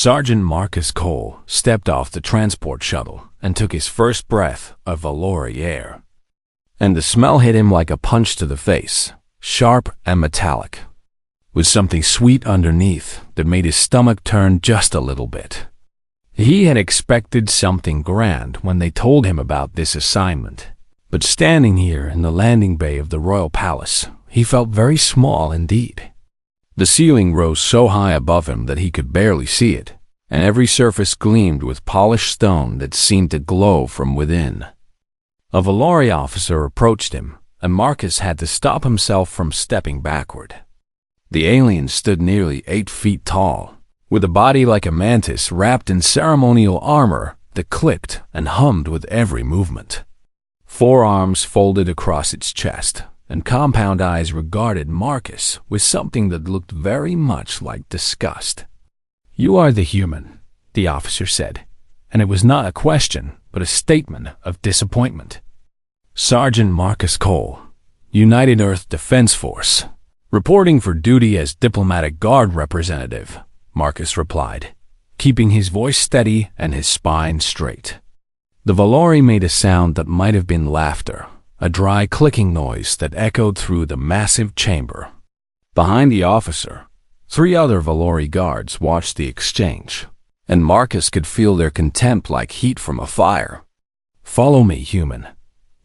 Sergeant Marcus Cole stepped off the transport shuttle and took his first breath of Valori air. And the smell hit him like a punch to the face, sharp and metallic, with something sweet underneath that made his stomach turn just a little bit. He had expected something grand when they told him about this assignment, but standing here in the landing bay of the Royal Palace, he felt very small indeed. The ceiling rose so high above him that he could barely see it, and every surface gleamed with polished stone that seemed to glow from within. A Valori officer approached him, and Marcus had to stop himself from stepping backward. The alien stood nearly 8 feet tall, with a body like a mantis wrapped in ceremonial armor that clicked and hummed with every movement. 4 arms folded across its chest, and compound eyes regarded Marcus with something that looked very much like disgust. "You are the human," the officer said, and it was not a question, but a statement of disappointment. "Sergeant Marcus Cole, United Earth Defense Force, reporting for duty as diplomatic guard representative," Marcus replied, keeping his voice steady and his spine straight. The Valori made a sound that might have been laughter, a dry clicking noise that echoed through the massive chamber. Behind the officer, 3 other Valori guards watched the exchange, and Marcus could feel their contempt like heat from a fire. "Follow me, human,"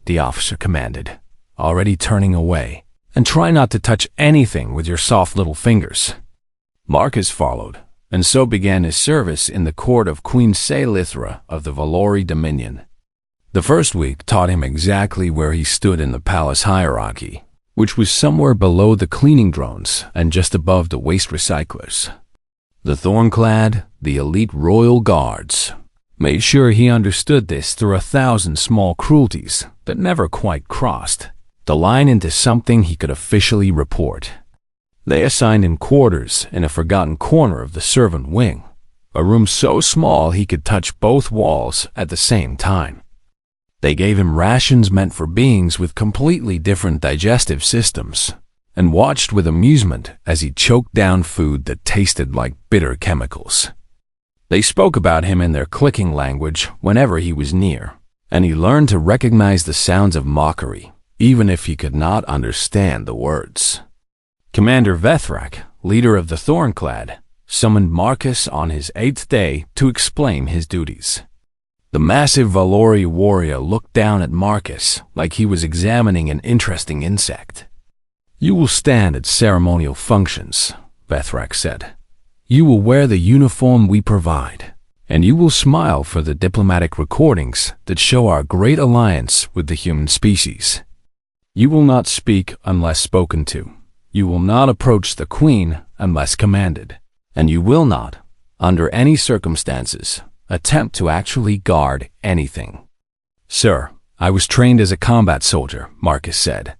the officer commanded, already turning away, "and try not to touch anything with your soft little fingers." Marcus followed, and so began his service in the court of Queen Saelithra of the Valori Dominion. The first week taught him exactly where he stood in the palace hierarchy, which was somewhere below the cleaning drones and just above the waste recyclers. The Thornclad, the elite royal guards, made sure he understood this through 1,000 small cruelties that never quite crossed the line into something he could officially report. They assigned him quarters in a forgotten corner of the servant wing, a room so small he could touch both walls at the same time. They gave him rations meant for beings with completely different digestive systems, and watched with amusement as he choked down food that tasted like bitter chemicals. They spoke about him in their clicking language whenever he was near, and he learned to recognize the sounds of mockery, even if he could not understand the words. Commander Vethrak, leader of the Thornclad, summoned Marcus on his 8th day to explain his duties. The massive Valori warrior looked down at Marcus like he was examining an interesting insect. "You will stand at ceremonial functions," Vethrak said. "You will wear the uniform we provide, and you will smile for the diplomatic recordings that show our great alliance with the human species. You will not speak unless spoken to. You will not approach the Queen unless commanded, and you will not, under any circumstances, attempt to actually guard anything." "Sir, I was trained as a combat soldier," Marcus said.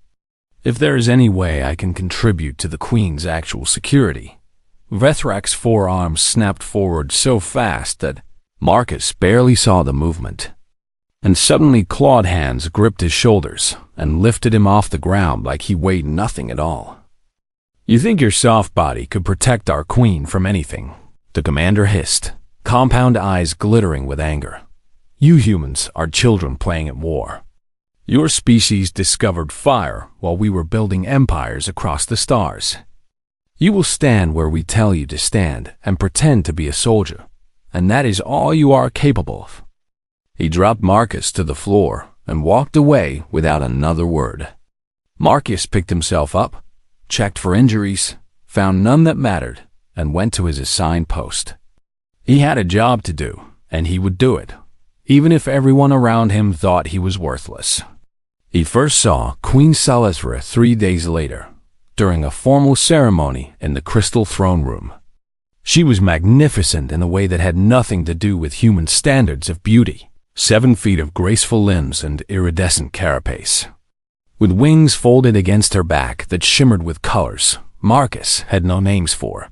"If there is any way I can contribute to the Queen's actual security." Vethrak's 4 arms snapped forward so fast that Marcus barely saw the movement. And suddenly clawed hands gripped his shoulders and lifted him off the ground like he weighed nothing at all. "You think your soft body could protect our Queen from anything?" the commander hissed, compound eyes glittering with anger. "You humans are children playing at war. Your species discovered fire while we were building empires across the stars. You will stand where we tell you to stand and pretend to be a soldier, and that is all you are capable of." He dropped Marcus to the floor and walked away without another word. Marcus picked himself up, checked for injuries, found none that mattered, and went to his assigned post. He had a job to do, and he would do it, even if everyone around him thought he was worthless. He first saw Queen Saelithra 3 days later, during a formal ceremony in the Crystal Throne Room. She was magnificent in a way that had nothing to do with human standards of beauty. 7 feet of graceful limbs and iridescent carapace, with wings folded against her back that shimmered with colors Marcus had no names for.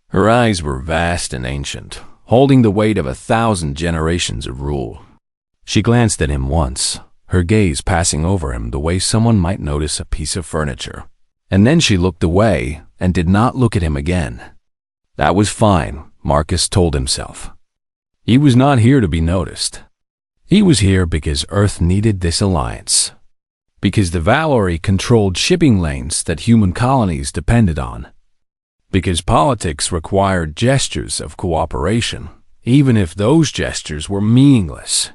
Her eyes were vast and ancient, holding the weight of 1,000 generations of rule. She glanced at him once, her gaze passing over him the way someone might notice a piece of furniture, and then she looked away and did not look at him again. That was fine, Marcus told himself. He was not here to be noticed. He was here because Earth needed this alliance. Because the Valori controlled shipping lanes that human colonies depended on. Because politics required gestures of cooperation, even if those gestures were meaningless.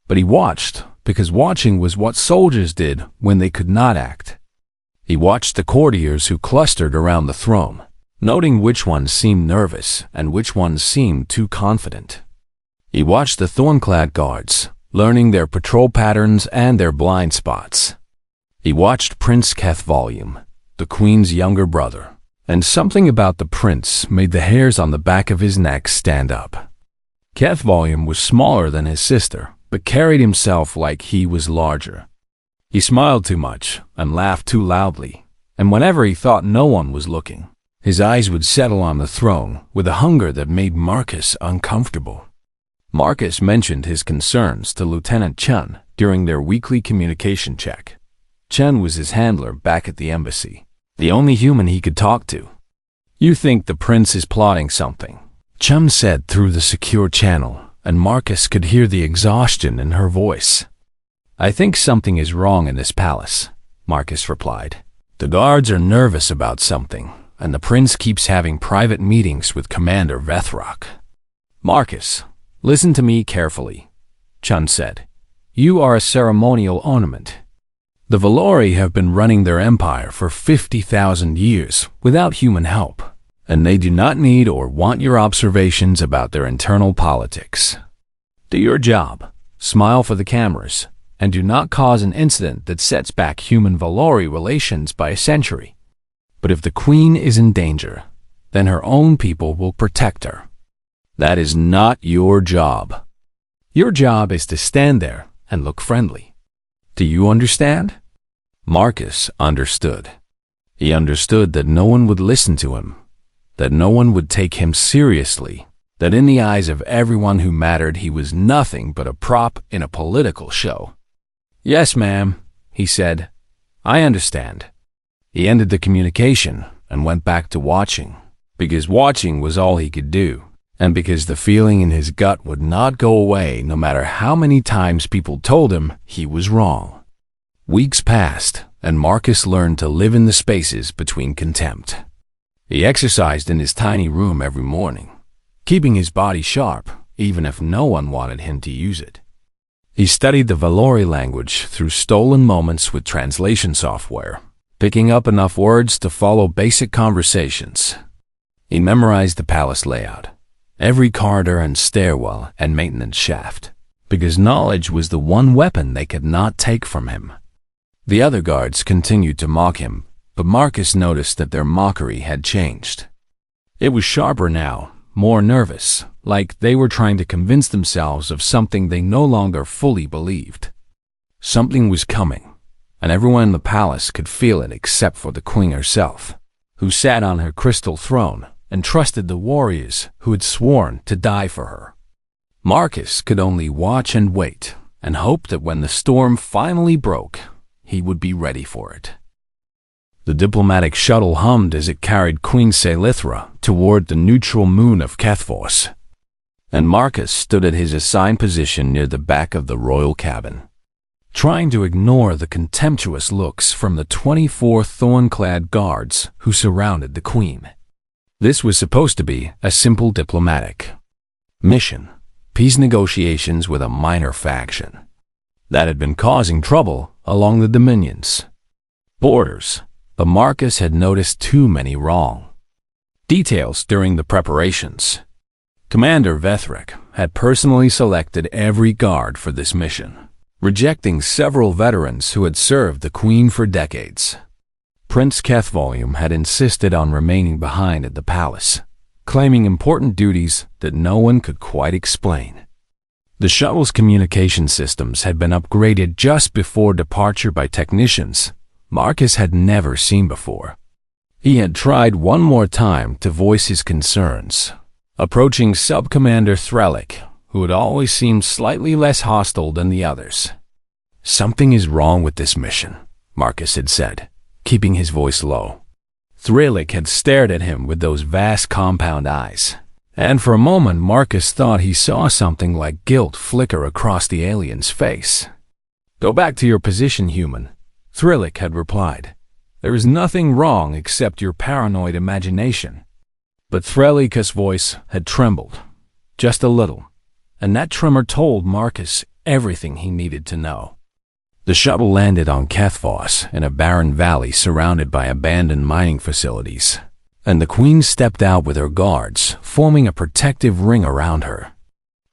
But he watched, because watching was what soldiers did when they could not act. He watched the courtiers who clustered around the throne, noting which ones seemed nervous and which ones seemed too confident. He watched the thorn-clad guards, learning their patrol patterns and their blind spots. He watched Prince HFY, the Queen's younger brother, and something about the prince made the hairs on the back of his neck stand up. HFY was smaller than his sister, but carried himself like he was larger. He smiled too much and laughed too loudly, and whenever he thought no one was looking, his eyes would settle on the throne with a hunger that made Marcus uncomfortable. Marcus mentioned his concerns to Lieutenant Chen during their weekly communication check. Chen was his handler back at the embassy, the only human he could talk to. "You think the prince is plotting something," Chen said through the secure channel, and Marcus could hear the exhaustion in her voice. "I think something is wrong in this palace," Marcus replied. "The guards are nervous about something, and the prince keeps having private meetings with Commander Vethrock." "Marcus, listen to me carefully," Chen said. "You are a ceremonial ornament. The Valori have been running their empire for 50,000 years without human help, and they do not need or want your observations about their internal politics. Do your job, smile for the cameras, and do not cause an incident that sets back human-Valori relations by a century. But if the Queen is in danger, then her own people will protect her. That is not your job. Your job is to stand there and look friendly. Do you understand?" Marcus understood. He understood that no one would listen to him, that no one would take him seriously, that in the eyes of everyone who mattered he was nothing but a prop in a political show. "Yes, ma'am," he said. "I understand." He ended the communication and went back to watching, because watching was all he could do, and because the feeling in his gut would not go away no matter how many times people told him he was wrong. Weeks passed, and Marcus learned to live in the spaces between contempt. He exercised in his tiny room every morning, keeping his body sharp even if no one wanted him to use it. He studied the Valori language through stolen moments with translation software, picking up enough words to follow basic conversations. He memorized the palace layout, every corridor and stairwell and maintenance shaft, because knowledge was the one weapon they could not take from him. The other guards continued to mock him, but Marcus noticed that their mockery had changed. It was sharper now, more nervous, like they were trying to convince themselves of something they no longer fully believed. Something was coming, and everyone in the palace could feel it except for the Queen herself, who sat on her crystal throne and trusted the warriors who had sworn to die for her. Marcus could only watch and wait, and hope that when the storm finally broke, he would be ready for it. The diplomatic shuttle hummed as it carried Queen Selithra toward the neutral moon of Kethvos, and Marcus stood at his assigned position near the back of the royal cabin, trying to ignore the contemptuous looks from the 24 thorn-clad guards who surrounded the Queen. This was supposed to be a simple diplomatic mission, peace negotiations with a minor faction that had been causing trouble along the dominions borders, but Marcus had noticed too many wrong details during the preparations. Commander Vethrock had personally selected every guard for this mission, rejecting several veterans who had served the Queen for decades. Prince HFY had insisted on remaining behind at the palace, claiming important duties that no one could quite explain. The shuttle's communication systems had been upgraded just before departure by technicians Marcus had never seen before. He had tried one more time to voice his concerns, approaching Sub-Commander Threlic, who had always seemed slightly less hostile than the others. "Something is wrong with this mission," Marcus had said, keeping his voice low. Threlic had stared at him with those vast compound eyes, And for a moment, Marcus thought he saw something like guilt flicker across the alien's face. "Go back to your position, human," Thrillic had replied. "There is nothing wrong except your paranoid imagination." But Thrillic's voice had trembled, just a little, and that tremor told Marcus everything he needed to know. The shuttle landed on Kethvos in a barren valley surrounded by abandoned mining facilities, and the Queen stepped out with her guards, forming a protective ring around her.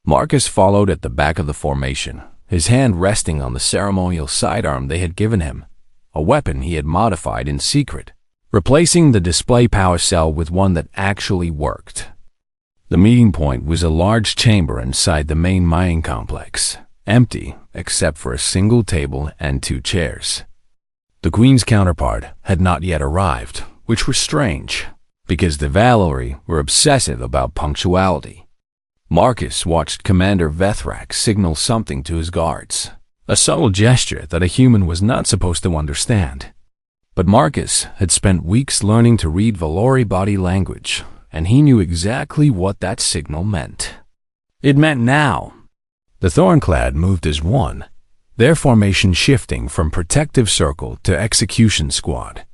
Marcus followed at the back of the formation, his hand resting on the ceremonial sidearm they had given him, a weapon he had modified in secret, replacing the display power cell with one that actually worked. The meeting point was a large chamber inside the main mining complex, empty except for a single table and 2 chairs. The Queen's counterpart had not yet arrived, which was strange, because the Valori were obsessive about punctuality. Marcus watched Commander Vethrak signal something to his guards, a subtle gesture that a human was not supposed to understand. But Marcus had spent weeks learning to read Valori body language, and he knew exactly what that signal meant. It meant now. The Thornclad moved as one, their formation shifting from protective circle to execution squad.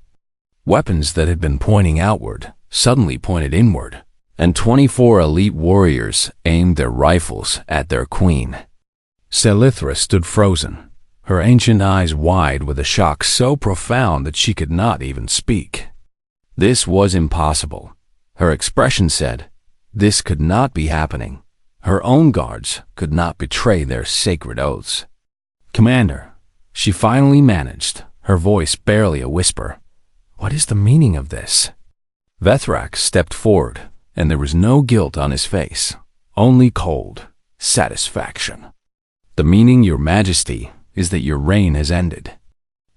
Weapons that had been pointing outward suddenly pointed inward, and 24 elite warriors aimed their rifles at their queen. Selithra stood frozen, her ancient eyes wide with a shock so profound that she could not even speak. This was impossible. Her expression said, this could not be happening. Her own guards could not betray their sacred oaths. "Commander," she finally managed, her voice barely a whisper. "What is the meaning of this?" Vethrak stepped forward, and there was no guilt on his face, only cold satisfaction. "The meaning, Your Majesty, is that your reign has ended.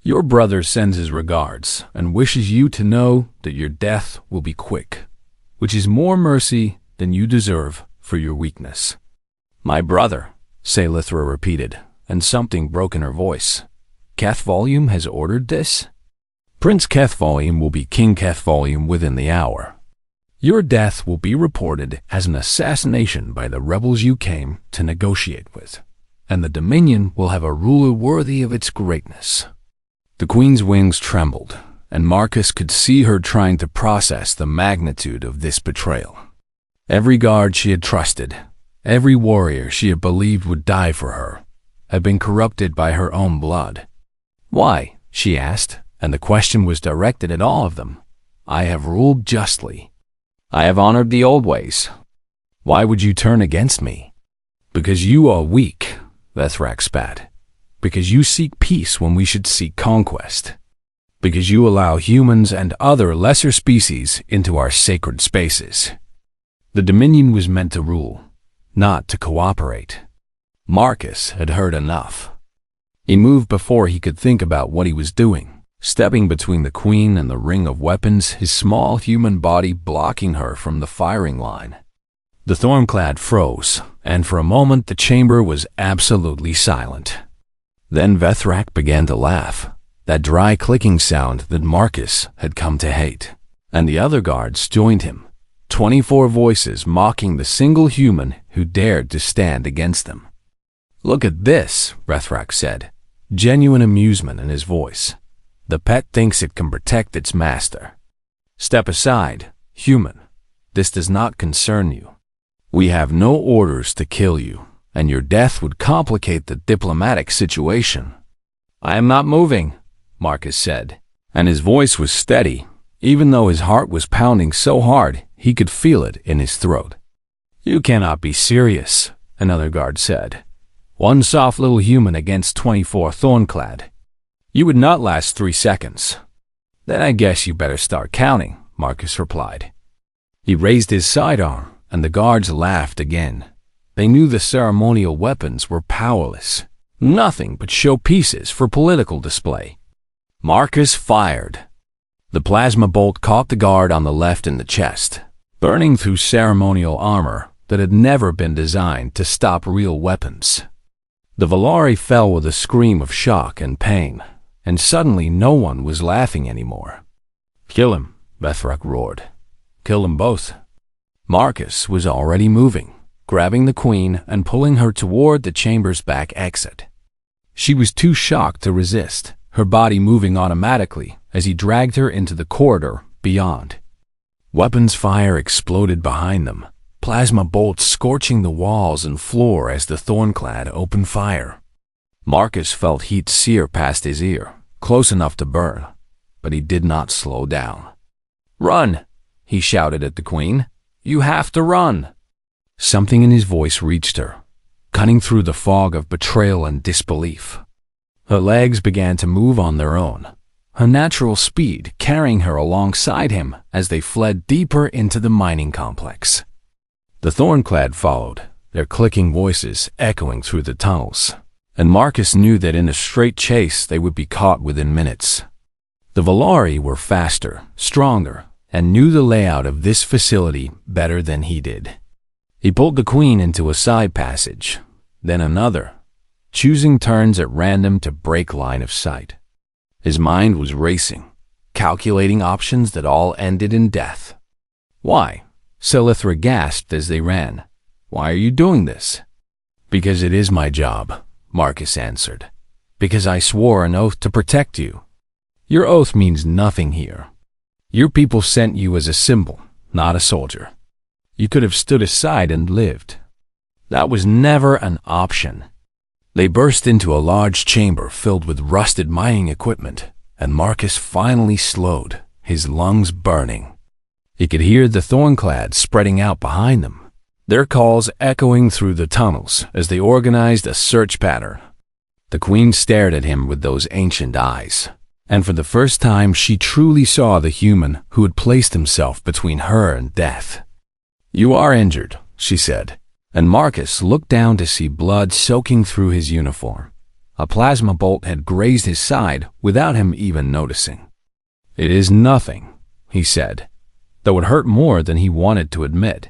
Your brother sends his regards and wishes you to know that your death will be quick, which is more mercy than you deserve for your weakness." "My brother," Selithra repeated, and something broke in her voice. "Kethvolume has ordered this?" "Prince Kethvolume will be King Kethvolume within the hour. Your death will be reported as an assassination by the rebels you came to negotiate with, and the Dominion will have a ruler worthy of its greatness." The Queen's wings trembled, and Marcus could see her trying to process the magnitude of this betrayal. Every guard she had trusted, every warrior she had believed would die for her, had been corrupted by her own blood. "Why?" she asked, and the question was directed at all of them. "I have ruled justly. I have honored the old ways. Why would you turn against me?" "Because you are weak," Vethrak spat. "Because you seek peace when we should seek conquest. Because you allow humans and other lesser species into our sacred spaces. The Dominion was meant to rule, not to cooperate." Marcus had heard enough. He moved before he could think about what he was doing, stepping between the Queen and the ring of weapons, his small human body blocking her from the firing line. The Thornclad froze, and for a moment the chamber was absolutely silent. Then Vethrak began to laugh, that dry clicking sound that Marcus had come to hate, and the other guards joined him. 24 voices mocking the single human who dared to stand against them. "Look at this," Vethrak said, genuine amusement in his voice. "The pet thinks it can protect its master. Step aside, human. This does not concern you. We have no orders to kill you, and your death would complicate the diplomatic situation." "I am not moving," Marcus said, and his voice was steady, even though his heart was pounding so hard he could feel it in his throat. "You cannot be serious," another guard said. "One soft little human against 24 Thornclad. You would not last 3 seconds." "Then I guess you better start counting," Marcus replied. He raised his sidearm, and the guards laughed again. They knew the ceremonial weapons were powerless, nothing but showpieces for political display. Marcus fired. The plasma bolt caught the guard on the left in the chest, burning through ceremonial armor that had never been designed to stop real weapons. The Valari fell with a scream of shock and pain, and suddenly no one was laughing anymore. "Kill him," Vethrak roared. "Kill them both." Marcus was already moving, grabbing the queen and pulling her toward the chamber's back exit. She was too shocked to resist, her body moving automatically as he dragged her into the corridor beyond. Weapons fire exploded behind them, plasma bolts scorching the walls and floor as the Thornclad opened fire. Marcus felt heat sear past his ear, close enough to burn, but he did not slow down. "Run!" he shouted at the queen. "You have to run!" Something in his voice reached her, cutting through the fog of betrayal and disbelief. Her legs began to move on their own, her natural speed carrying her alongside him as they fled deeper into the mining complex. The Thornclad followed, their clicking voices echoing through the tunnels, and Marcus knew that in a straight chase they would be caught within minutes. The Valari were faster, stronger, and knew the layout of this facility better than he did. He pulled the queen into a side passage, then another, choosing turns at random to break line of sight. His mind was racing, calculating options that all ended in death. "Why?" Silithra gasped as they ran. "Why are you doing this?" "Because it is my job," Marcus answered. "Because I swore an oath to protect you. Your oath means nothing here. Your people sent you as a symbol, not a soldier. You could have stood aside and lived. That was never an option." They burst into a large chamber filled with rusted mining equipment, and Marcus finally slowed, his lungs burning. He could hear the Thornclad spreading out behind them, their calls echoing through the tunnels as they organized a search pattern. The queen stared at him with those ancient eyes, and for the first time she truly saw the human who had placed himself between her and death. "You are injured," she said, and Marcus looked down to see blood soaking through his uniform. A plasma bolt had grazed his side without him even noticing. "It is nothing," he said, though it hurt more than he wanted to admit.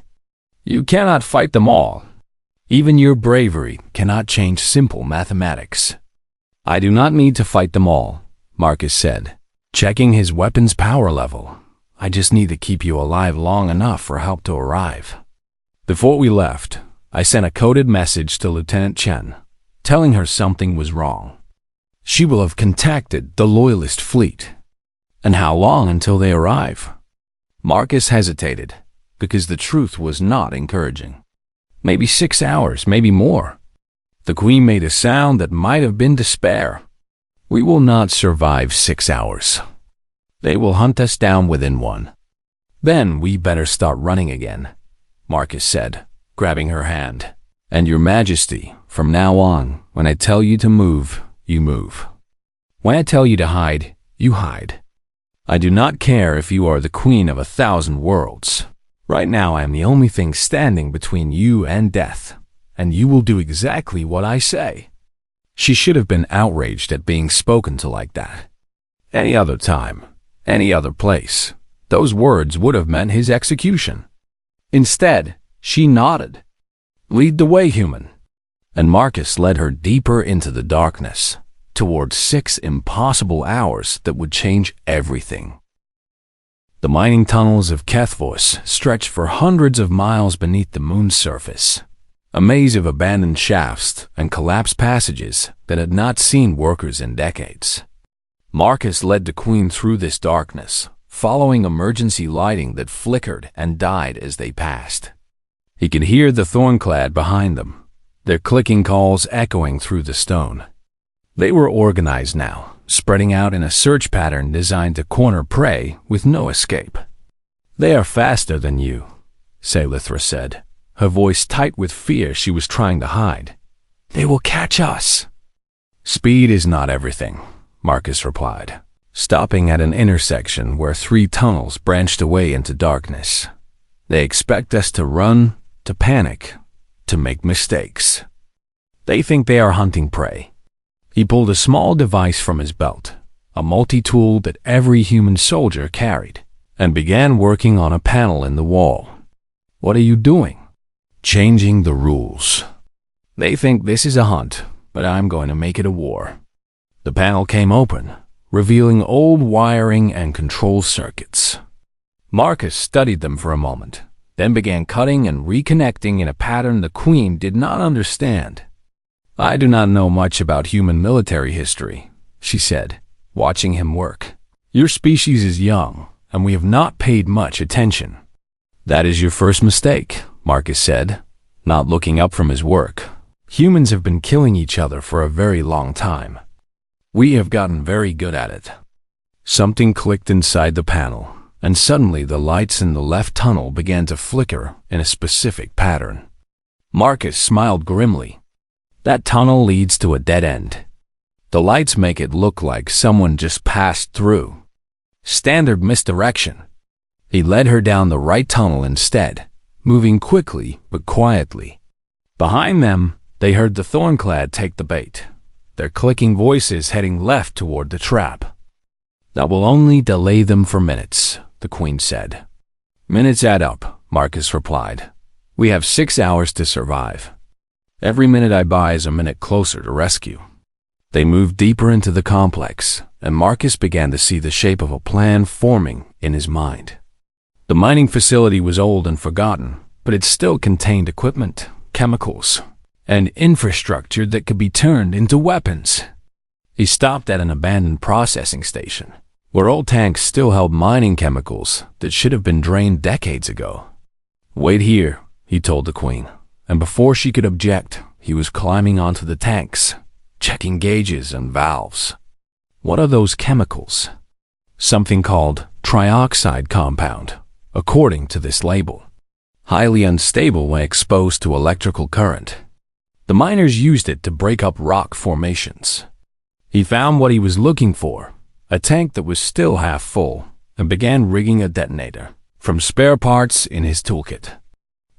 "You cannot fight them all. Even your bravery cannot change simple mathematics." "I do not need to fight them all," Marcus said, checking his weapon's power level. "I just need to keep you alive long enough for help to arrive." Before we left, I sent a coded message to Lieutenant Chen, telling her something was wrong. She will have contacted the Loyalist fleet. "And how long until they arrive?" Marcus hesitated, because the truth was not encouraging. "Maybe 6 hours, maybe more." The queen made a sound that might have been despair. "We will not survive 6 hours. They will hunt us down within one." "Then we better start running again," Marcus said, grabbing her hand. "And your majesty, from now on, when I tell you to move, you move. When I tell you to hide, you hide. I do not care if you are the queen of 1,000 worlds. Right now I am the only thing standing between you and death, and you will do exactly what I say." She should have been outraged at being spoken to like that. Any other time, any other place, those words would have meant his execution. Instead, she nodded. "Lead the way, human." And Marcus led her deeper into the darkness, towards 6 impossible hours that would change everything. The mining tunnels of Kethvos stretched for hundreds of miles beneath the moon's surface, a maze of abandoned shafts and collapsed passages that had not seen workers in decades. Marcus led the queen through this darkness, following emergency lighting that flickered and died as they passed. He could hear the Thornclad behind them, their clicking calls echoing through the stone. They were organized now, spreading out in a search pattern designed to corner prey with no escape. "They are faster than you," Silithra said, her voice tight with fear she was trying to hide. "They will catch us." "Speed is not everything," Marcus replied, stopping at an intersection where 3 tunnels branched away into darkness. "They expect us to run, to panic, to make mistakes. They think they are hunting prey." He pulled a small device from his belt, a multi-tool that every human soldier carried, and began working on a panel in the wall. "What are you doing?" "Changing the rules. They think this is a hunt, but I'm going to make it a war." The panel came open, revealing old wiring and control circuits. Marcus studied them for a moment, then began cutting and reconnecting in a pattern the Queen did not understand. "I do not know much about human military history," she said, watching him work. "Your species is young, and we have not paid much attention." "That is your first mistake," Marcus said, not looking up from his work. "Humans have been killing each other for a very long time. We have gotten very good at it." Something clicked inside the panel, and suddenly the lights in the left tunnel began to flicker in a specific pattern. Marcus smiled grimly. "That tunnel leads to a dead end. The lights make it look like someone just passed through. Standard misdirection." He led her down the right tunnel instead, moving quickly but quietly. Behind them, they heard the Thornclad take the bait, their clicking voices heading left toward the trap. "That will only delay them for minutes," the Queen said. "Minutes add up," Marcus replied. "We have 6 hours to survive. Every minute I buy is a minute closer to rescue." They moved deeper into the complex, and Marcus began to see the shape of a plan forming in his mind. The mining facility was old and forgotten, but it still contained equipment, chemicals, and infrastructure that could be turned into weapons. He stopped at an abandoned processing station, where old tanks still held mining chemicals that should have been drained decades ago. "Wait here," he told the Queen, and before she could object, he was climbing onto the tanks, checking gauges and valves. "What are those chemicals?" "Something called trioxide compound, according to this label. Highly unstable when exposed to electrical current. The miners used it to break up rock formations." He found what he was looking for, a tank that was still half full, and began rigging a detonator from spare parts in his toolkit.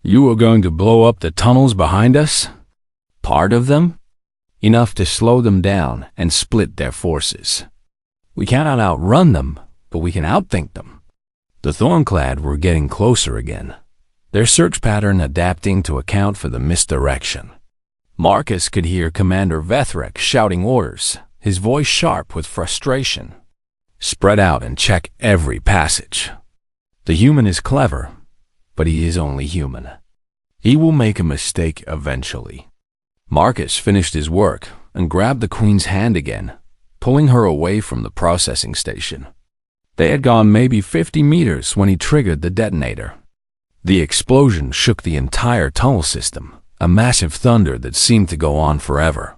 "You are going to blow up the tunnels behind us?" "Part of them? Enough to slow them down and split their forces. We cannot outrun them, but we can outthink them." The Thornclad were getting closer again, their search pattern adapting to account for the misdirection. Marcus could hear Commander Vethrek shouting orders, his voice sharp with frustration. "Spread out and check every passage. The human is clever, but he is only human. He will make a mistake eventually." Marcus finished his work and grabbed the Queen's hand again, pulling her away from the processing station. They had gone maybe 50 meters when he triggered the detonator. The explosion shook the entire tunnel system, a massive thunder that seemed to go on forever.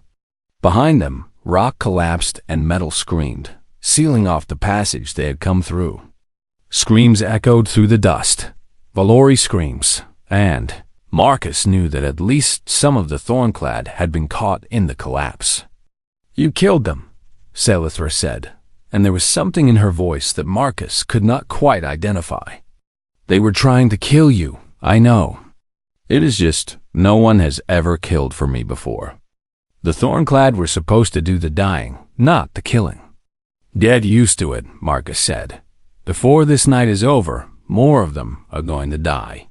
Behind them, rock collapsed and metal screamed, sealing off the passage they had come through. Screams echoed through the dust, Valori screams, and Marcus knew that at least some of the Thornclad had been caught in the collapse. "You killed them," Selithra said, and there was something in her voice that Marcus could not quite identify. "They were trying to kill you, I know. It is just no one has ever killed for me before. The Thornclad were supposed to do the dying, not the killing." "Get used to it," Marcus said. "Before this night is over, more of them are going to die."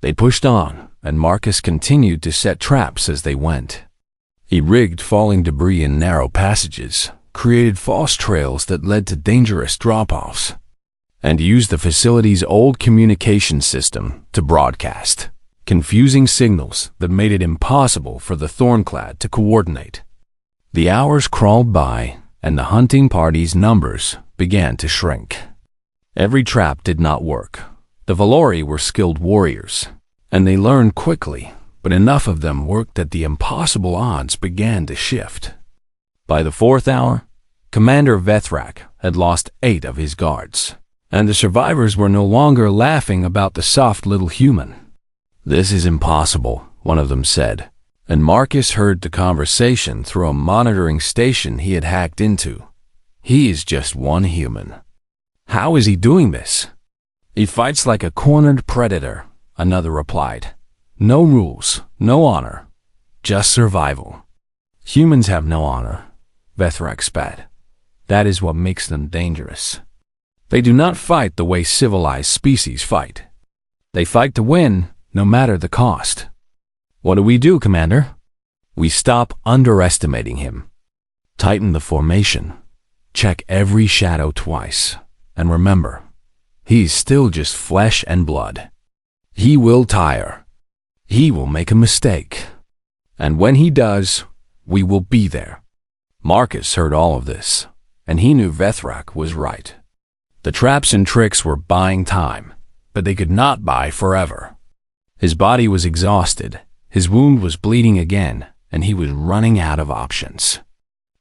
They pushed on, and Marcus continued to set traps as they went. He rigged falling debris in narrow passages, created false trails that led to dangerous drop-offs, and used the facility's old communication system to broadcast, confusing signals that made it impossible for the Thornclad to coordinate. The hours crawled by, and the hunting party's numbers began to shrink. Every trap did not work. The Valori were skilled warriors, and they learned quickly, but enough of them worked that the impossible odds began to shift. By the 4th hour, Commander Vethrek had lost 8 of his guards, and the survivors were no longer laughing about the soft little human. "This is impossible," one of them said, and Marcus heard the conversation through a monitoring station he had hacked into. "He is just one human. How is he doing this?" "He fights like a cornered predator," another replied. "No rules, no honor, just survival." "Humans have no honor," Vethrek spat. "That is what makes them dangerous. They do not fight the way civilized species fight. They fight to win, no matter the cost." "What do we do, Commander?" "We stop underestimating him. Tighten the formation. Check every shadow twice. And remember, he's still just flesh and blood. He will tire. He will make a mistake. And when he does, we will be there. Marcus heard all of this, and he knew Vethrak was right. The traps and tricks were buying time, but they could not buy forever. His body was exhausted, his wound was bleeding again, and he was running out of options.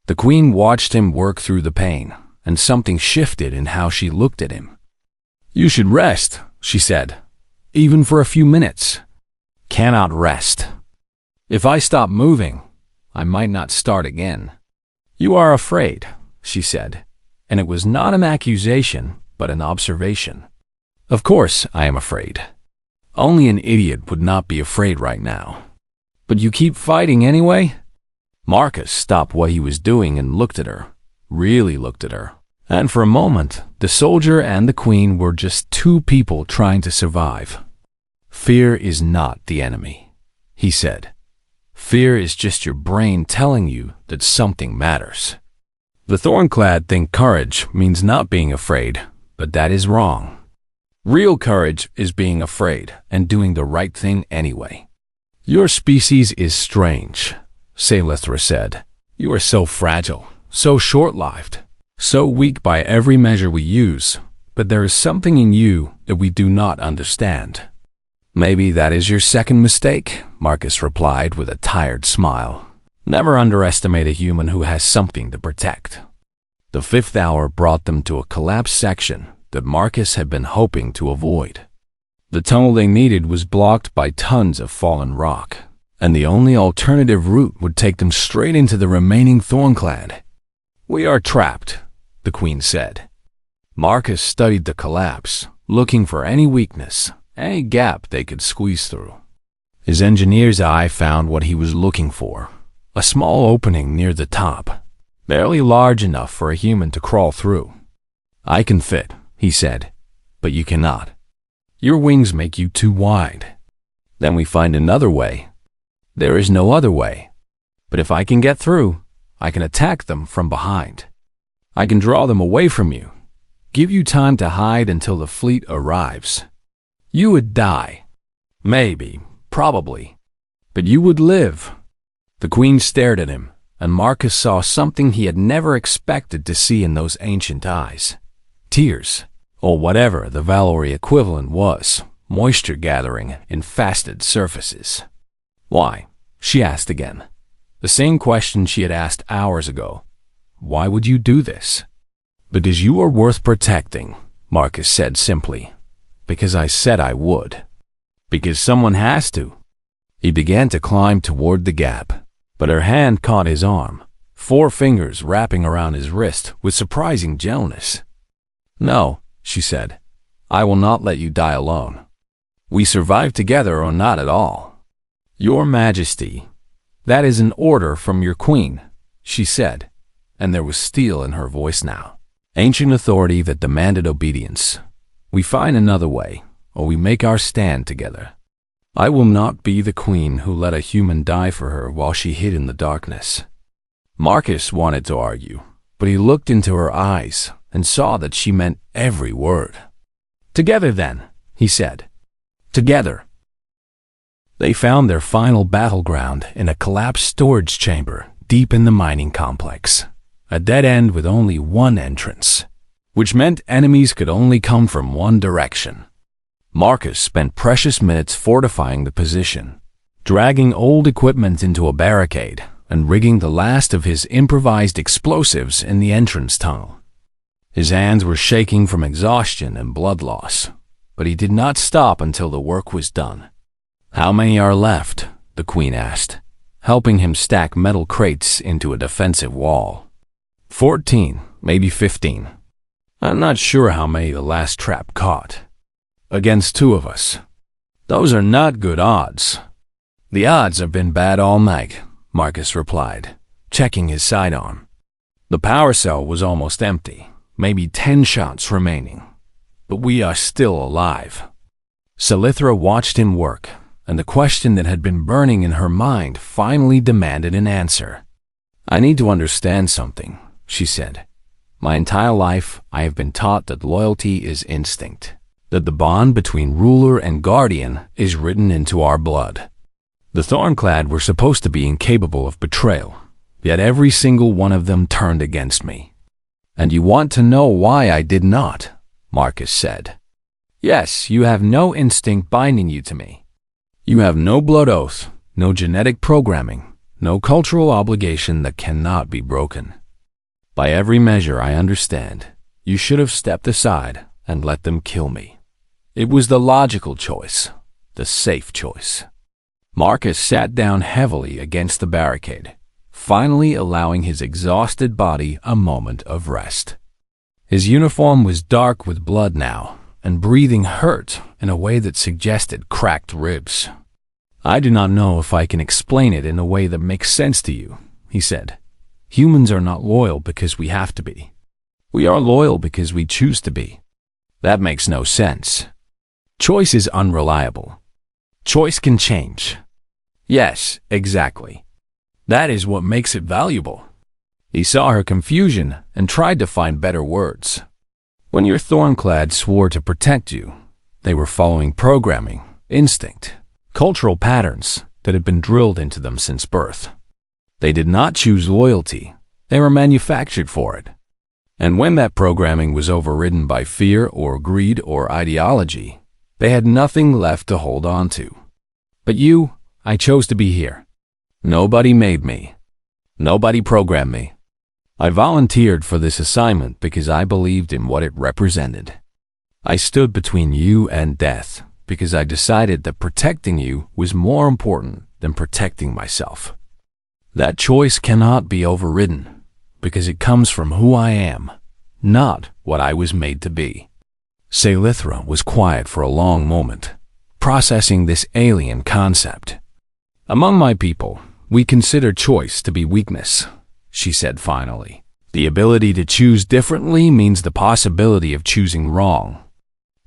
The queen watched him work through the pain, and something shifted in how she looked at him. "You should rest," she said, "even for a few minutes." "Cannot rest. If I stop moving, I might not start again." "You are afraid," she said, and it was not an accusation, but an observation. "Of course I am afraid. Only an idiot would not be afraid right now. But you keep fighting anyway?" Marcus stopped what he was doing and looked at her, really looked at her. And for a moment, the soldier and the queen were just two people trying to survive. "Fear is not the enemy," he said. "Fear is just your brain telling you that something matters." The Thornclad think courage means not being afraid, but that is wrong. Real courage is being afraid and doing the right thing anyway. "Your species is strange," Salithra said. "You are so fragile, so short-lived, so weak by every measure we use, but there is something in you that we do not understand." "Maybe that is your second mistake," Marcus replied with a tired smile. "Never underestimate a human who has something to protect." The fifth hour brought them to a collapsed section that Marcus had been hoping to avoid. The tunnel they needed was blocked by tons of fallen rock, and the only alternative route would take them straight into the remaining Thornclad. "We are trapped," the queen said. Marcus studied the collapse, looking for any weakness, any gap they could squeeze through. His engineer's eye found what he was looking for, a small opening near the top, barely large enough for a human to crawl through. "I can fit," he said, "but you cannot. Your wings make you too wide." "Then we find another way." "There is no other way. But if I can get through, I can attack them from behind. I can draw them away from you, give you time to hide until the fleet arrives. You would die. Maybe, probably. But you would live." The queen stared at him, and Marcus saw something he had never expected to see in those ancient eyes. Tears, or whatever the Valori equivalent was, moisture gathering in faceted surfaces. "Why?" she asked again. The same question she had asked hours ago. "Why would you do this?" "Because you are worth protecting," Marcus said simply. "Because I said I would. Because someone has to." He began to climb toward the gap, but her hand caught his arm, 4 fingers wrapping around his wrist with surprising gentleness. "No," she said, "I will not let you die alone. We survive together or not at all." "Your Majesty, that is an order from your queen," she said, and there was steel in her voice now. Ancient authority that demanded obedience. "We find another way, or we make our stand together. I will not be the queen who let a human die for her while she hid in the darkness." Marcus wanted to argue, but he looked into her eyes and saw that she meant every word. "Together then," he said. "Together." They found their final battleground in a collapsed storage chamber deep in the mining complex, a dead end with only one entrance, which meant enemies could only come from one direction. Marcus spent precious minutes fortifying the position, dragging old equipment into a barricade and rigging the last of his improvised explosives in the entrance tunnel. His hands were shaking from exhaustion and blood loss, but he did not stop until the work was done. "How many are left?" the queen asked, helping him stack metal crates into a defensive wall. 14, maybe 15. I'm not sure how many the last trap caught. Against 2 of us. Those are not good odds." "The odds have been bad all night," Marcus replied, checking his sidearm. The power cell was almost empty, maybe 10 shots remaining. But we are still alive. Salithra watched him work, and the question that had been burning in her mind finally demanded an answer. "I need to understand something," she said. "My entire life, I have been taught that loyalty is instinct. that the bond between ruler and guardian is written into our blood. The Thornclad were supposed to be incapable of betrayal, yet every single one of them turned against me. And you want to know why I did not? Marcus said. Yes, you have no instinct binding you to me. You have no blood oath, no genetic programming, no cultural obligation that cannot be broken. By every measure I understand, you should have stepped aside and let them kill me. It was the logical choice, the safe choice. Marcus sat down heavily against the barricade, finally allowing his exhausted body a moment of rest. His uniform was dark with blood now, and breathing hurt in a way that suggested cracked ribs. I do not know if I can explain it in a way that makes sense to you, he said. Humans are not loyal because we have to be. We are loyal because we choose to be. That makes no sense. Choice is unreliable. Choice can change. Yes, exactly. That is what makes it valuable. He saw her confusion and tried to find better words. When your Thornclad swore to protect you, they were following programming, instinct, cultural patterns that had been drilled into them since birth. They did not choose loyalty. They were manufactured for it. And when that programming was overridden by fear or greed or ideology, they had nothing left to hold on to. But you, I chose to be here. Nobody made me. Nobody programmed me. I volunteered for this assignment because I believed in what it represented. I stood between you and death because I decided that protecting you was more important than protecting myself. That choice cannot be overridden because it comes from who I am, not what I was made to be. Saylythra was quiet for a long moment, processing this alien concept. Among my people, we consider choice to be weakness, she said finally. The ability to choose differently means the possibility of choosing wrong.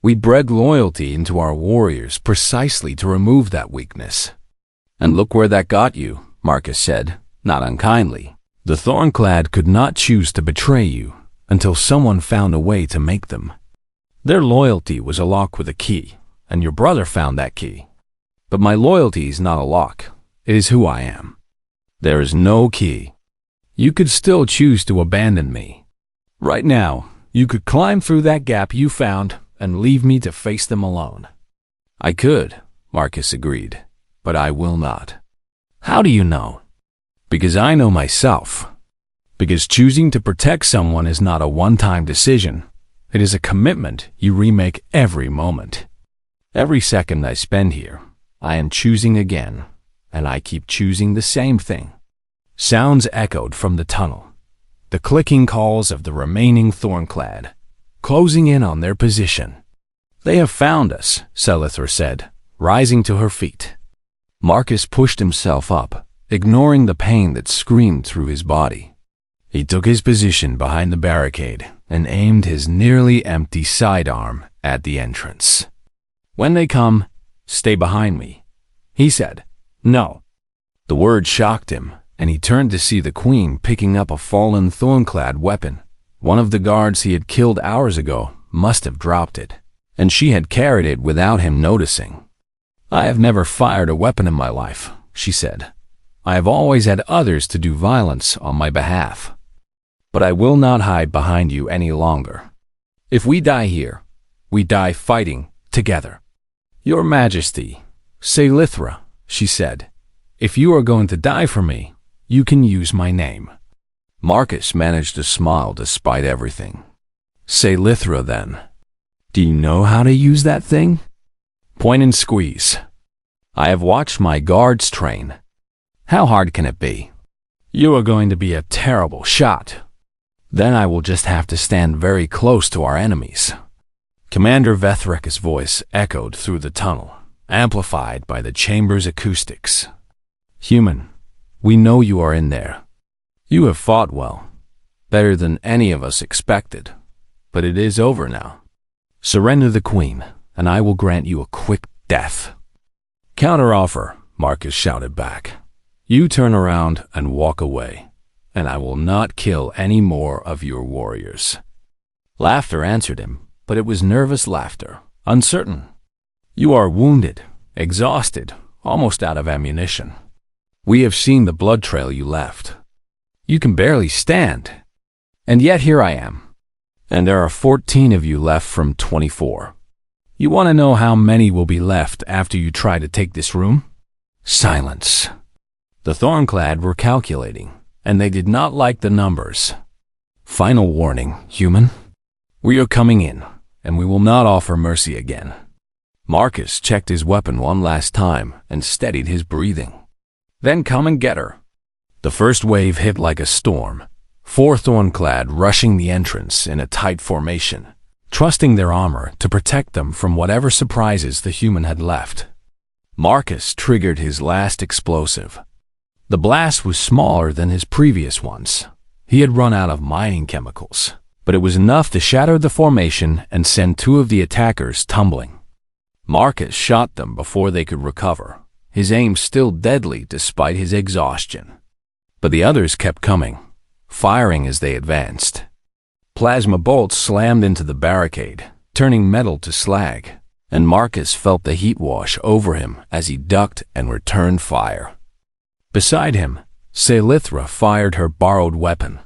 We bred loyalty into our warriors precisely to remove that weakness. And look where that got you, Marcus said, not unkindly. The Thornclad could not choose to betray you until someone found a way to make them. Their loyalty was a lock with a key, and your brother found that key. But my loyalty is not a lock. It is who I am. There is no key. You could still choose to abandon me. Right now, you could climb through that gap you found and leave me to face them alone. I could, Marcus agreed, but I will not. How do you know? Because I know myself. Because choosing to protect someone is not a one-time decision. It is a commitment you remake every moment. Every second I spend here, I am choosing again, and I keep choosing the same thing. Sounds echoed from the tunnel, the clicking calls of the remaining Thornclad, closing in on their position. They have found us, Saylythra said, rising to her feet. Marcus pushed himself up, ignoring the pain that screamed through his body. He took his position behind the barricade and aimed his nearly empty sidearm at the entrance. When they come, stay behind me, he said. No. The word shocked him, and he turned to see the Queen picking up a fallen Thornclad weapon. One of the guards he had killed hours ago must have dropped it, and she had carried it without him noticing. I have never fired a weapon in my life, she said. I have always had others to do violence on my behalf. But I will not hide behind you any longer. If we die here, we die fighting together. Your Majesty, Saylythra, she said, if you are going to die for me, you can use my name. Marcus managed to smile despite everything. Saylythra, then. Do you know how to use that thing? Point and squeeze. I have watched my guards train. How hard can it be? You are going to be a terrible shot. Then I will just have to stand very close to our enemies. Commander Vethreka's voice echoed through the tunnel, amplified by the chamber's acoustics. Human, we know you are in there. You have fought well, better than any of us expected, but it is over now. Surrender the Queen, and I will grant you a quick death. Counteroffer, Marcus shouted back. You turn around and walk away, and I will not kill any more of your warriors. Laughter answered him, but it was nervous laughter, uncertain. You are wounded, exhausted, almost out of ammunition. We have seen the blood trail you left. You can barely stand. And yet here I am. And there are 14 of you left from 24. You want to know how many will be left after you try to take this room? Silence. The Thornclad were calculating, and they did not like the numbers. Final warning, human. We are coming in, and we will not offer mercy again. Marcus checked his weapon one last time and steadied his breathing. Then come and get her. The first wave hit like a storm, 4 Thornclad rushing the entrance in a tight formation, trusting their armor to protect them from whatever surprises the human had left. Marcus triggered his last explosive. The blast was smaller than his previous ones. He had run out of mining chemicals, but it was enough to shatter the formation and send 2 of the attackers tumbling. Marcus shot them before they could recover, his aim still deadly despite his exhaustion. But the others kept coming, firing as they advanced. Plasma bolts slammed into the barricade, turning metal to slag, and Marcus felt the heat wash over him as he ducked and returned fire. Beside him, Salithra fired her borrowed weapon.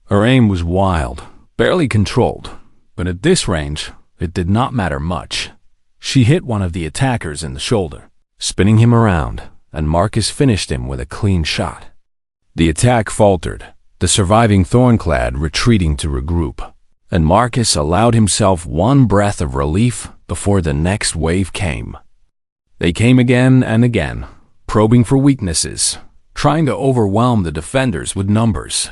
Her aim was wild, barely controlled, but at this range, it did not matter much. She hit one of the attackers in the shoulder, spinning him around, and Marcus finished him with a clean shot. The attack faltered, the surviving Thornclad retreating to regroup, and Marcus allowed himself one breath of relief before the next wave came. They came again and again, probing for weaknesses, trying to overwhelm the defenders with numbers.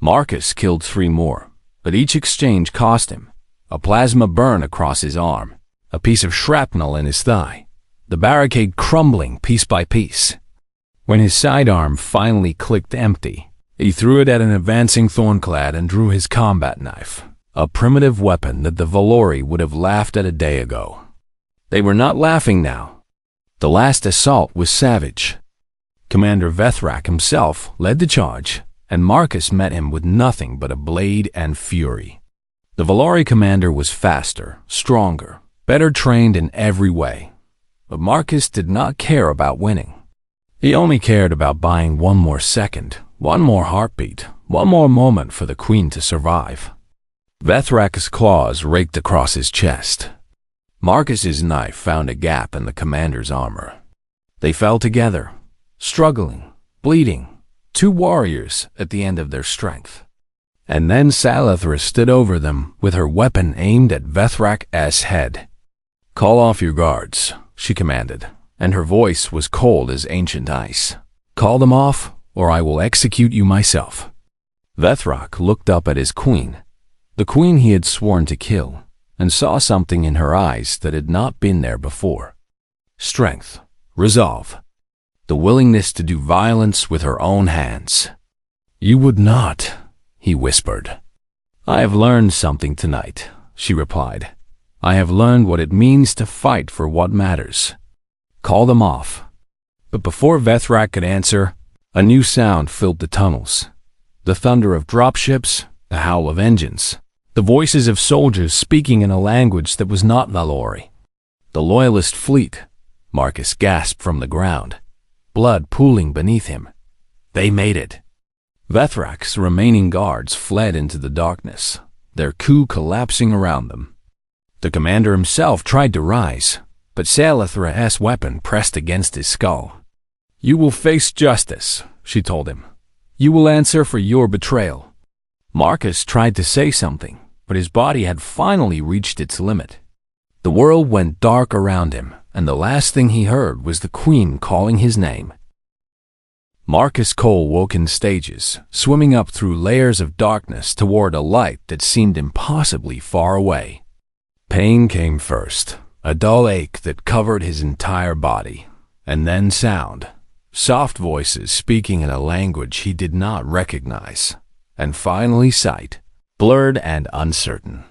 Marcus killed 3 more, but each exchange cost him a plasma burn across his arm, a piece of shrapnel in his thigh, the barricade crumbling piece by piece. When his sidearm finally clicked empty, he threw it at an advancing Thornclad and drew his combat knife, a primitive weapon that the Valori would have laughed at a day ago. They were not laughing now. The last assault was savage. Commander Vethrak himself led the charge, and Marcus met him with nothing but a blade and fury. The Valori commander was faster, stronger, better trained in every way. But Marcus did not care about winning. He only cared about buying one more second, one more heartbeat, one more moment for the Queen to survive. Vethrak's claws raked across his chest. Marcus's knife found a gap in the commander's armor. They fell together, struggling, bleeding, 2 warriors at the end of their strength. And then Salithra stood over them with her weapon aimed at Vethrak's head. "Call off your guards," she commanded, and her voice was cold as ancient ice. "Call them off, or I will execute you myself." Vethrak looked up at his queen, the queen he had sworn to kill, and saw something in her eyes that had not been there before. Strength, resolve, the willingness to do violence with her own hands. "You would not," he whispered. "I have learned something tonight," she replied. "I have learned what it means to fight for what matters. Call them off." But before Vethrak could answer, a new sound filled the tunnels. The thunder of dropships, the howl of engines, the voices of soldiers speaking in a language that was not Valori. The Loyalist fleet. Marcus gasped from the ground, blood pooling beneath him. They made it. Vethrak's remaining guards fled into the darkness, their coup collapsing around them. The commander himself tried to rise, but Salithra's weapon pressed against his skull. "You will face justice," she told him. "You will answer for your betrayal." Marcus tried to say something, but his body had finally reached its limit. The world went dark around him, and the last thing he heard was the Queen calling his name. Marcus Cole woke in stages, swimming up through layers of darkness toward a light that seemed impossibly far away. Pain came first, a dull ache that covered his entire body, and then sound, soft voices speaking in a language he did not recognize, and finally sight, blurred and uncertain.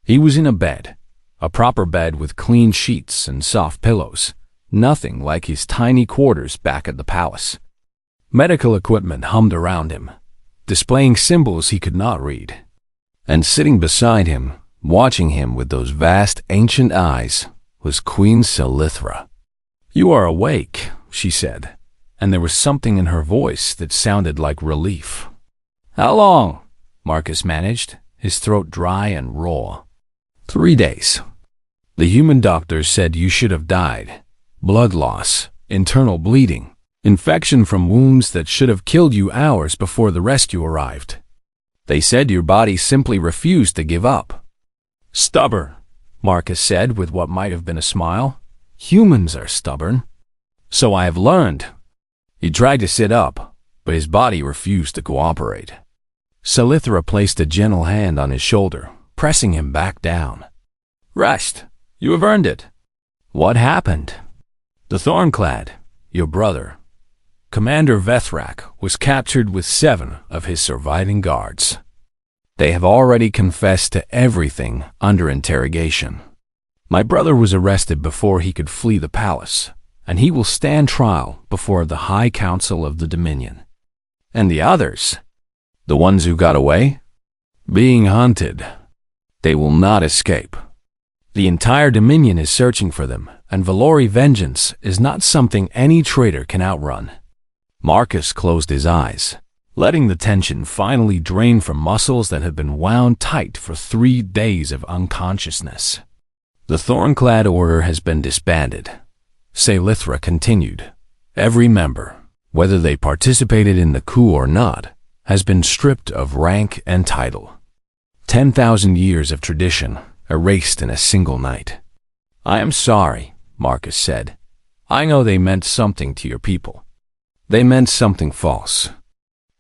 He was in a bed, a proper bed with clean sheets and soft pillows, nothing like his tiny quarters back at the palace. Medical equipment hummed around him, displaying symbols he could not read. And sitting beside him Watching him with those vast, ancient eyes was Queen Silithra. "You are awake," she said, and there was something in her voice that sounded like relief. "How long?" Marcus managed, his throat dry and raw. 3 days. The human doctors said you should have died. Blood loss, internal bleeding, infection from wounds that should have killed you hours before the rescue arrived. They said your body simply refused to give up. "Stubborn," Marcus said with what might have been a smile. "Humans are stubborn. So I have learned." He tried to sit up, but his body refused to cooperate. Silithra placed a gentle hand on his shoulder, pressing him back down. "Rest. You have earned it." "What happened?" "The Thornclad, your brother, Commander Vethrak, was captured with 7 of his surviving guards. They have already confessed to everything under interrogation. My brother was arrested before he could flee the palace, and he will stand trial before the High Council of the Dominion." "And the others?" "The ones who got away? Being hunted. They will not escape. The entire Dominion is searching for them, and Valori vengeance is not something any traitor can outrun." Marcus closed his eyes, letting the tension finally drain from muscles that had been wound tight for 3 days of unconsciousness. "The Thornclad Order has been disbanded," Silithra continued. "Every member, whether they participated in the coup or not, has been stripped of rank and title. 10,000 years of tradition erased in a single night." "I am sorry," Marcus said. "I know they meant something to your people. They meant something false.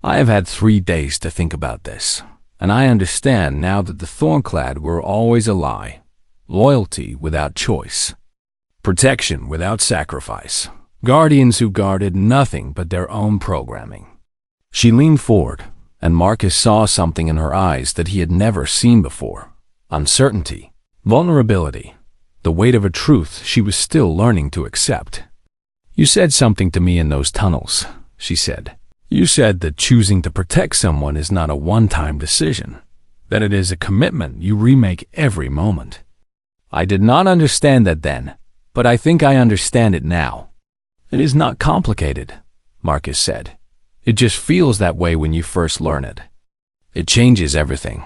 I have had 3 days to think about this, and I understand now that the Thornclad were always a lie, loyalty without choice, protection without sacrifice, guardians who guarded nothing but their own programming." She leaned forward, and Marcus saw something in her eyes that he had never seen before. Uncertainty, vulnerability, the weight of a truth she was still learning to accept. "You said something to me in those tunnels," she said. "You said that choosing to protect someone is not a one-time decision, that it is a commitment you remake every moment." "I did not understand that then, but I think I understand it now." "It is not complicated," Marcus said. "It just feels that way when you first learn it. It changes everything.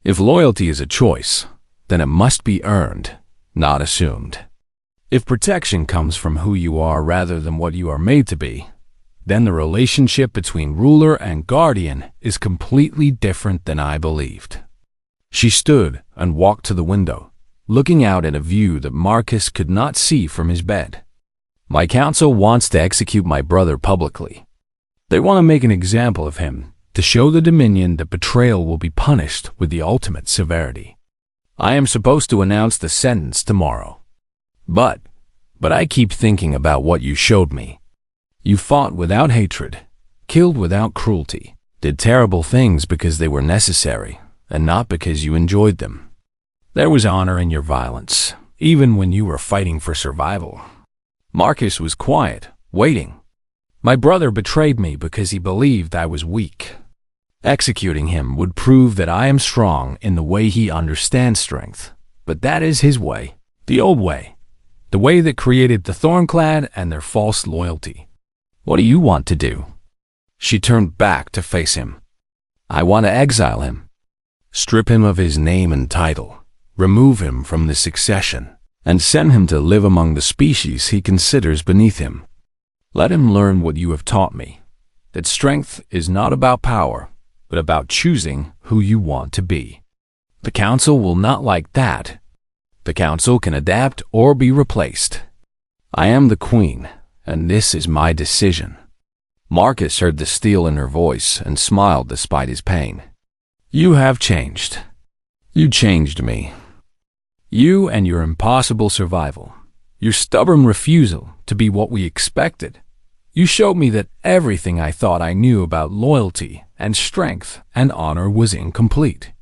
If loyalty is a choice, then it must be earned, not assumed. If protection comes from who you are rather than what you are made to be, then the relationship between ruler and guardian is completely different than I believed." She stood and walked to the window, looking out at a view that Marcus could not see from his bed. "My council wants to execute my brother publicly. They want to make an example of him, to show the Dominion that betrayal will be punished with the ultimate severity. I am supposed to announce the sentence tomorrow. But I keep thinking about what you showed me. You fought without hatred, killed without cruelty, did terrible things because they were necessary, and not because you enjoyed them. There was honor in your violence, even when you were fighting for survival." Marcus was quiet, waiting. "My brother betrayed me because he believed I was weak. Executing him would prove that I am strong in the way he understands strength. But that is his way, the old way, the way that created the Thornclad and their false loyalty. What do you want to do?" She turned back to face him. "I want to exile him. Strip him of his name and title, remove him from the succession, and send him to live among the species he considers beneath him. Let him learn what you have taught me, that strength is not about power, but about choosing who you want to be. The council will not like that. The council can adapt or be replaced. I am the queen, and this is my decision." Marcus heard the steel in her voice and smiled despite his pain. "You have changed. You changed me. You and your impossible survival, your stubborn refusal to be what we expected. You showed me that everything I thought I knew about loyalty and strength and honor was incomplete."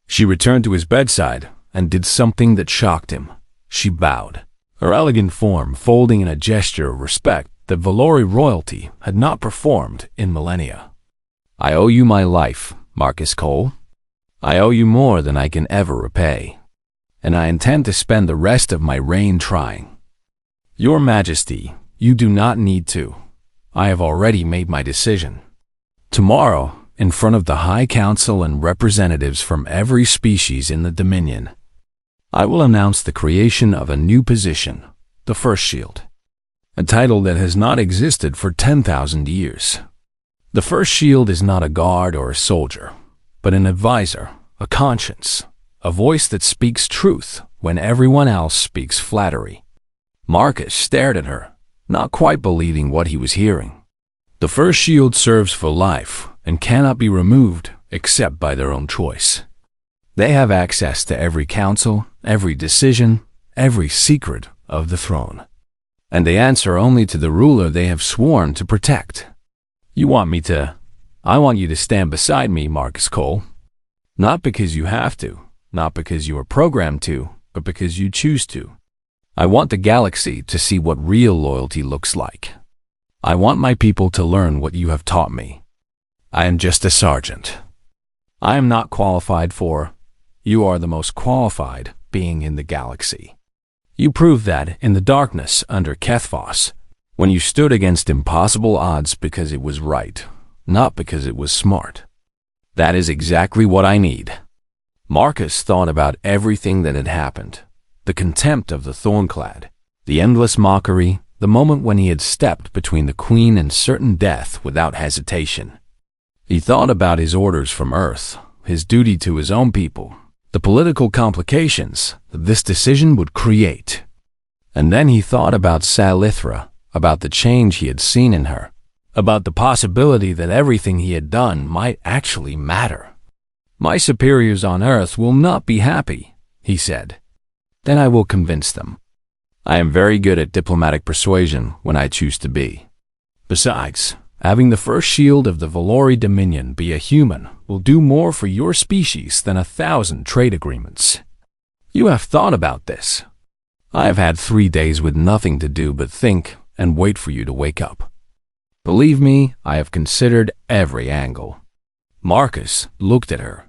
She returned to his bedside and did something that shocked him. She bowed, her elegant form folding in a gesture of respect that Valori royalty had not performed in millennia. "I owe you my life, Marcus Cole." I owe you more than I can ever repay, and I intend to spend the rest of my reign trying. Your Majesty, you do not need to. I have already made my decision. Tomorrow, in front of the High Council and representatives from every species in the Dominion, I will announce the creation of a new position, the First Shield, a title that has not existed for 10,000 years. The First Shield is not a guard or a soldier, but an advisor, a conscience, a voice that speaks truth when everyone else speaks flattery. Marcus stared at her, not quite believing what he was hearing. The First Shield serves for life and cannot be removed except by their own choice. They have access to every council, every decision, every secret of the throne. And they answer only to the ruler they have sworn to protect. I want you to stand beside me, Marcus Cole. Not because you have to, not because you are programmed to, but because you choose to. I want the galaxy to see what real loyalty looks like. I want my people to learn what you have taught me. I am just a sergeant. I am not qualified for. You are the most qualified being in the galaxy. You proved that in the darkness under Kethphos, when you stood against impossible odds because it was right, not because it was smart. That is exactly what I need. Marcus thought about everything that had happened, the contempt of the Thornclad, the endless mockery, the moment when he had stepped between the Queen and certain death without hesitation. He thought about his orders from Earth, his duty to his own people, the political complications that this decision would create. And then he thought about Salithra, about the change he had seen in her, about the possibility that everything he had done might actually matter. My superiors on Earth will not be happy, he said. Then I will convince them. I am very good at diplomatic persuasion when I choose to be. Besides, having the First Shield of the Valori Dominion be a human will do more for your species than 1,000 trade agreements. You have thought about this. I have had 3 days with nothing to do but think and wait for you to wake up. Believe me, I have considered every angle. Marcus looked at her,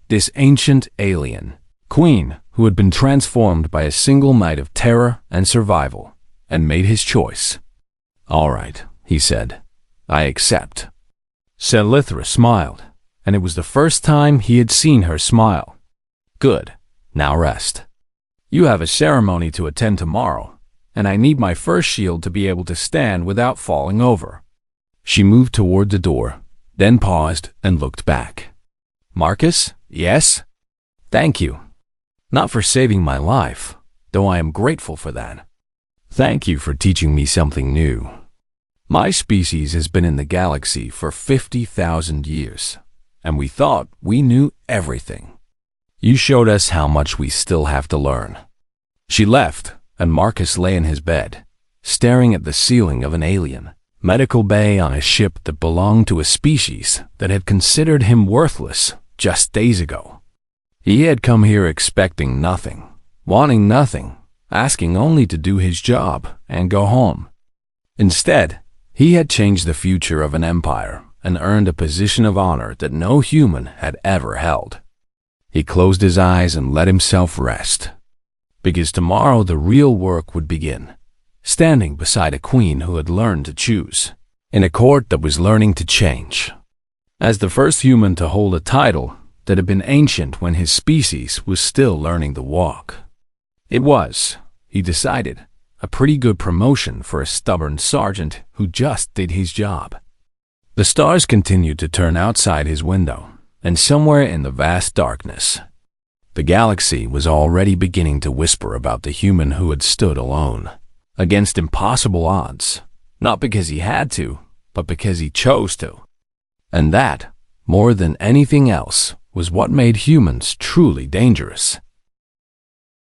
this ancient alien, queen who had been transformed by a single night of terror and survival, and made his choice. All right, he said. I accept. Salithra smiled, and it was the first time he had seen her smile. Good. Now rest. You have a ceremony to attend tomorrow, and I need my First Shield to be able to stand without falling over. She moved toward the door, then paused and looked back. Marcus, yes? Thank you. Not for saving my life, though I am grateful for that. Thank you for teaching me something new. My species has been in the galaxy for 50,000 years, and we thought we knew everything. You showed us how much we still have to learn. She left, and Marcus lay in his bed, staring at the ceiling of an alien medical bay on a ship that belonged to a species that had considered him worthless just days ago. He had come here expecting nothing, wanting nothing, asking only to do his job and go home. Instead, he had changed the future of an empire and earned a position of honor that no human had ever held. He closed his eyes and let himself rest, because tomorrow the real work would begin, standing beside a queen who had learned to choose, in a court that was learning to change. As the first human to hold a title that had been ancient when his species was still learning to walk. It was, he decided, a pretty good promotion for a stubborn sergeant who just did his job. The stars continued to turn outside his window, and somewhere in the vast darkness, the galaxy was already beginning to whisper about the human who had stood alone, against impossible odds, not because he had to, but because he chose to. And that, more than anything else, was what made humans truly dangerous.